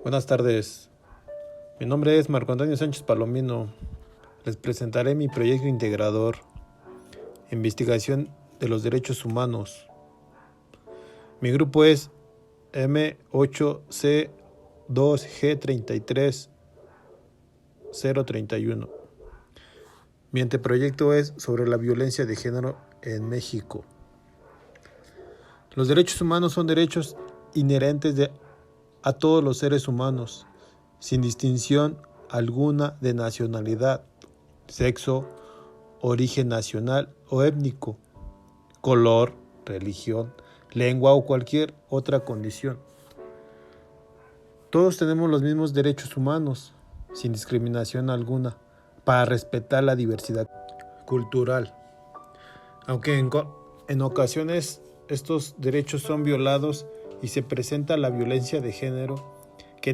Buenas tardes, mi nombre es Marco Antonio Sánchez Palomino. Les presentaré mi proyecto integrador, Investigación de los Derechos Humanos. Mi grupo es M8C2G33031. Mi anteproyecto es sobre la violencia de género en México. Los derechos humanos son derechos inherentes a todos los seres humanos, sin distinción alguna de nacionalidad, sexo, origen nacional o étnico, color, religión, lengua o cualquier otra condición. Todos tenemos los mismos derechos humanos, sin discriminación alguna, para respetar la diversidad cultural. Aunque en ocasiones estos derechos son violados y se presenta la violencia de género, que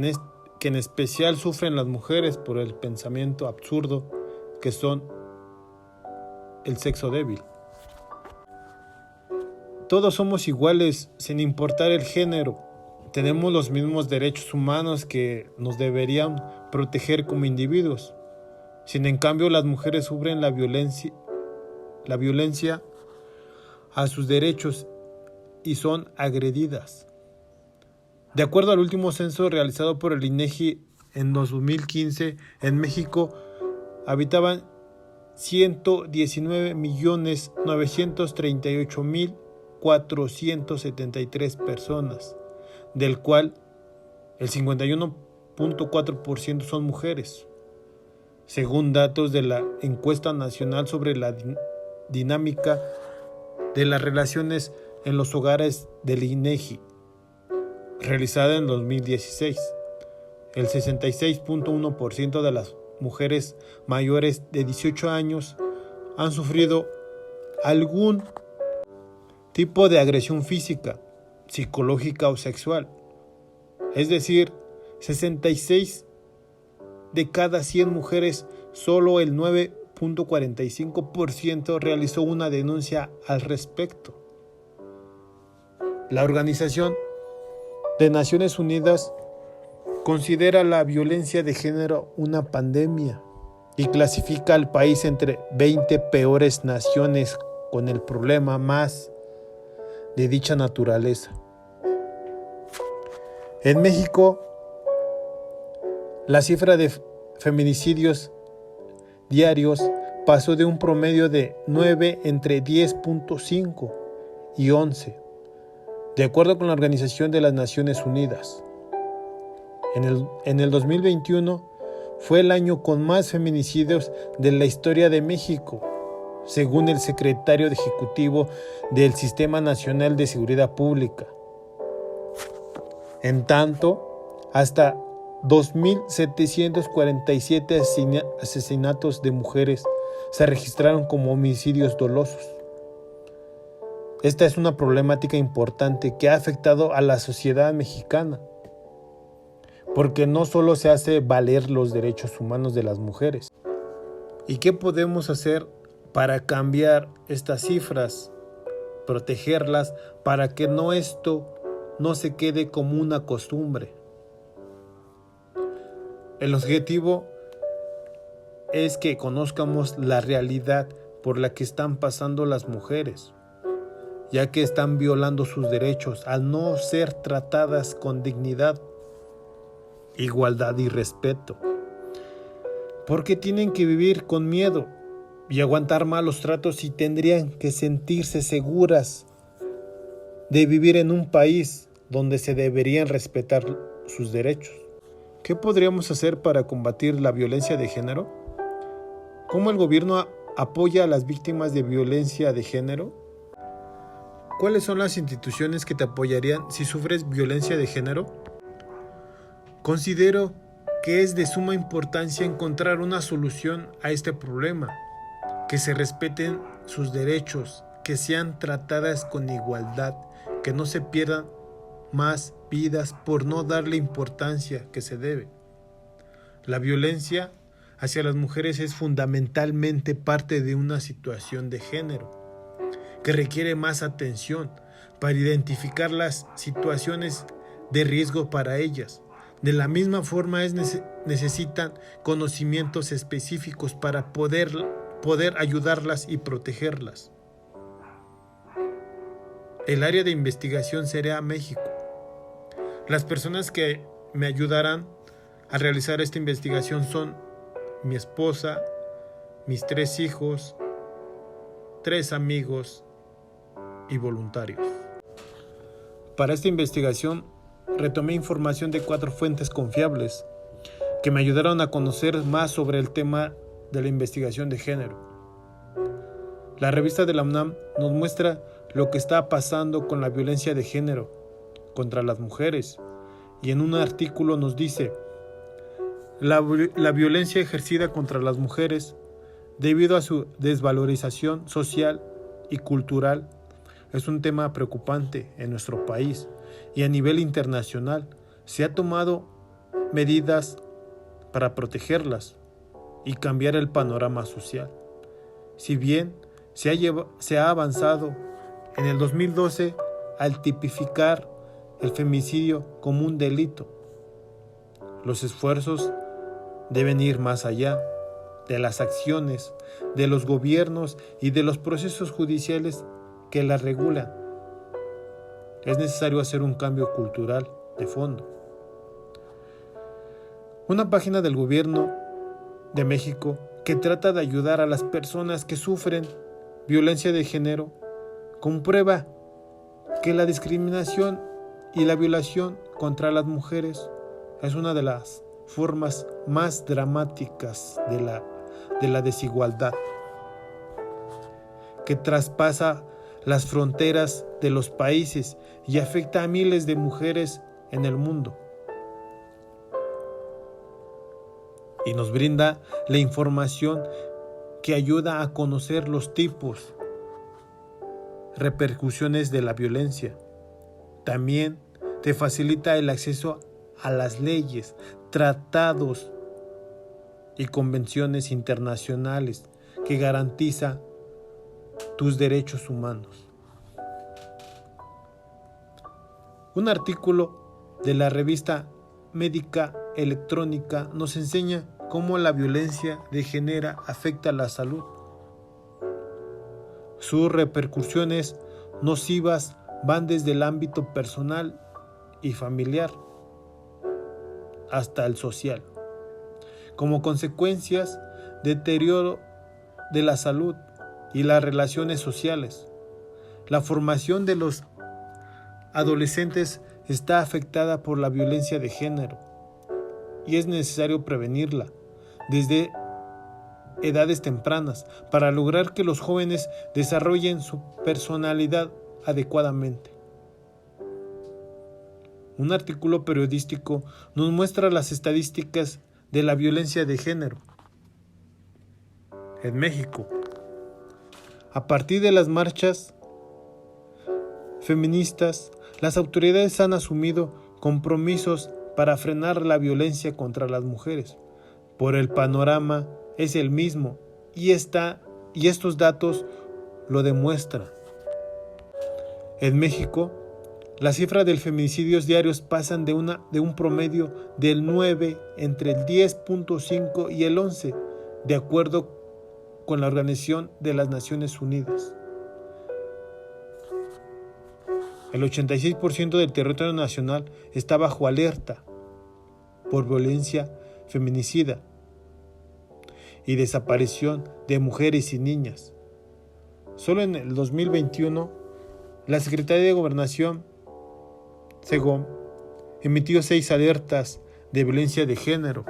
en especial sufren las mujeres por el pensamiento absurdo que son el sexo débil. Todos somos iguales sin importar el género. Tenemos los mismos derechos humanos que nos deberían proteger como individuos. Sin en cambio, las mujeres sufren la violencia a sus derechos y son agredidas. De acuerdo al último censo realizado por el INEGI en 2015, en México habitaban 119.938.473 personas, del cual el 51.4% son mujeres, según datos de la Encuesta Nacional sobre la Dinámica de las Relaciones en los Hogares del INEGI, realizada en 2016. El 66.1% de las mujeres mayores de 18 años han sufrido algún tipo de agresión física, psicológica o sexual. Es decir, 66 de cada 100 mujeres, solo el 9.45% realizó una denuncia al respecto. La Organización de Naciones Unidas considera la violencia de género una pandemia y clasifica al país entre 20 peores naciones con el problema más de dicha naturaleza. En México, la cifra de feminicidios diarios pasó de un promedio de 9 entre 10.5 y 11, de acuerdo con la Organización de las Naciones Unidas. En el 2021 fue el año con más feminicidios de la historia de México, según el secretario ejecutivo del Sistema Nacional de Seguridad Pública. En tanto, hasta 2.747 asesinatos de mujeres se registraron como homicidios dolosos. Esta es una problemática importante que ha afectado a la sociedad mexicana, porque no solo se hace valer los derechos humanos de las mujeres. ¿Y qué podemos hacer para cambiar estas cifras, protegerlas, para que esto no se quede como una costumbre? El objetivo es que conozcamos la realidad por la que están pasando las mujeres, ya que están violando sus derechos al no ser tratadas con dignidad, igualdad y respeto. Porque tienen que vivir con miedo y aguantar malos tratos y tendrían que sentirse seguras de vivir en un país donde se deberían respetar sus derechos. ¿Qué podríamos hacer para combatir la violencia de género? ¿Cómo el gobierno apoya a las víctimas de violencia de género? ¿Cuáles son las instituciones que te apoyarían si sufres violencia de género? Considero que es de suma importancia encontrar una solución a este problema, que se respeten sus derechos, que sean tratadas con igualdad, que no se pierdan más vidas por no darle importancia que se debe. La violencia hacia las mujeres es fundamentalmente parte de una situación de género, que requiere más atención para identificar las situaciones de riesgo para ellas, De la misma forma necesitan conocimientos específicos para poder ayudarlas y protegerlas. El área de investigación será México. Las personas que me ayudarán a realizar esta investigación son mi esposa, mis 3 hijos, 3 amigos y voluntarios. Para esta investigación retomé información de 4 fuentes confiables que me ayudaron a conocer más sobre el tema de la investigación de género. La revista de la UNAM nos muestra lo que está pasando con la violencia de género contra las mujeres, y en un artículo nos dice: la violencia ejercida contra las mujeres, debido a su desvalorización social y cultural, es un tema preocupante en nuestro país, y a nivel internacional se ha tomado medidas para protegerlas y cambiar el panorama social. Si bien se ha avanzado en el 2012 al tipificar el feminicidio como un delito, los esfuerzos deben ir más allá de las acciones de los gobiernos y de los procesos judiciales que las regulan. Es necesario hacer un cambio cultural de fondo. Una página del gobierno de México que trata de ayudar a las personas que sufren violencia de género comprueba que la discriminación y la violación contra las mujeres es una de las formas más dramáticas de la desigualdad, que traspasa las fronteras de los países y afecta a miles de mujeres en el mundo. Y nos brinda la información que ayuda a conocer los tipos, repercusiones de la violencia. También te facilita el acceso a las leyes, tratados y convenciones internacionales que garantiza tus derechos humanos. Un artículo de la revista médica electrónica nos enseña cómo la violencia de género afecta la salud. Sus repercusiones nocivas van desde el ámbito personal y familiar hasta el social. Como consecuencias, deterioro de la salud y las relaciones sociales. La formación de los adolescentes está afectada por la violencia de género y es necesario prevenirla desde edades tempranas para lograr que los jóvenes desarrollen su personalidad adecuadamente. Un artículo periodístico nos muestra las estadísticas de la violencia de género en México. A partir de las marchas feministas, las autoridades han asumido compromisos para frenar la violencia contra las mujeres. Por el panorama es el mismo y estos datos lo demuestran. En México, las cifras de feminicidios diarios pasan de un promedio del 9 entre el 10.5 y el 11, de acuerdo con la Organización de las Naciones Unidas. El 86% del territorio nacional está bajo alerta por violencia feminicida y desaparición de mujeres y niñas. Solo en el 2021, la Secretaría de Gobernación, SEGOM, emitió 6 alertas de violencia de género,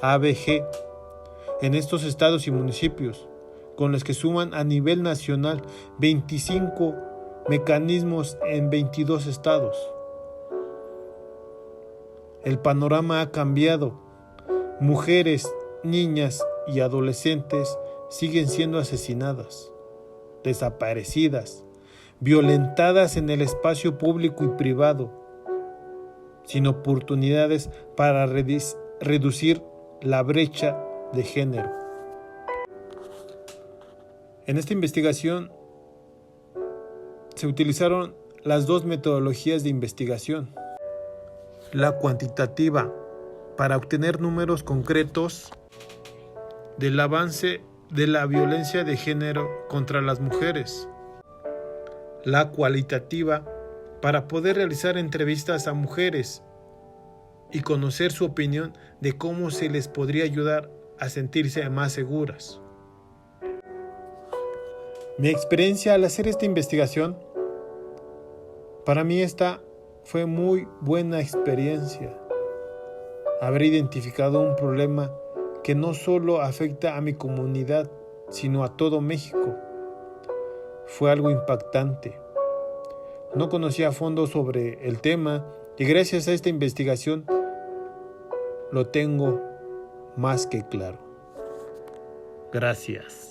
AVG, en estos estados y municipios, con los que suman a nivel nacional 25 mecanismos en 22 estados. El panorama ha cambiado. Mujeres, niñas y adolescentes siguen siendo asesinadas, desaparecidas, violentadas en el espacio público y privado, sin oportunidades para reducir la brecha de género. En esta investigación se utilizaron las 2 metodologías de investigación. la cuantitativa, para obtener números concretos del avance de la violencia de género contra las mujeres. La cualitativa, para poder realizar entrevistas a mujeres y conocer su opinión de cómo se les podría ayudar a sentirse más seguras. Mi experiencia al hacer esta investigación, para mí esta fue muy buena experiencia. Haber identificado un problema que no solo afecta a mi comunidad, sino a todo México. Fue algo impactante. No conocía a fondo sobre el tema y gracias a esta investigación lo tengo más que claro. Gracias.